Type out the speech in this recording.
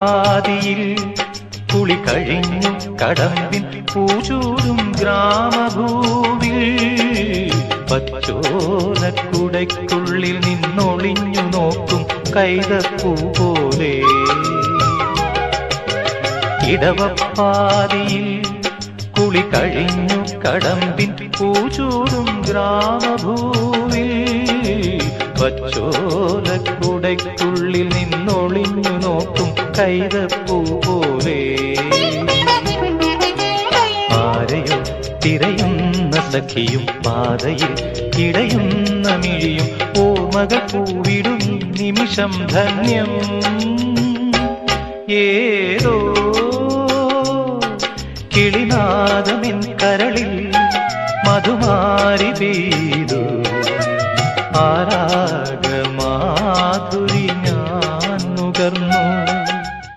ആദിയിൽ കുളി കഴിഞ്ഞു കടമ്പിൻ പൂചൂടും ഗ്രാമഭൂവിൽ പച്ചോലക്കുടയ്ക്കുള്ളിൽ നിന്നൊളിഞ്ഞു നോക്കും കൈതപ്പൂ പോലെ ഇടവപ്പാതിയിൽ കുളി കഴിഞ്ഞു കടമ്പിൻ പൂചൂടും ഗ്രാമഭൂവിൽ പച്ചോലക്കുടയ്ക്കുള്ളിൽ നിന്നൊളിഞ്ഞു നോക്കും കൈതപ്പൂ പോലെ ആരെയോ തിരയുന്ന സഖിയും പാതയിൽ ഇടയുന്ന മിഴിയും ഓർമ്മകൾ പൂവിടും നിമിഷം ധന്യം ഏതോ കിളിനാദമെൻ കരളിൽ മധുമാരി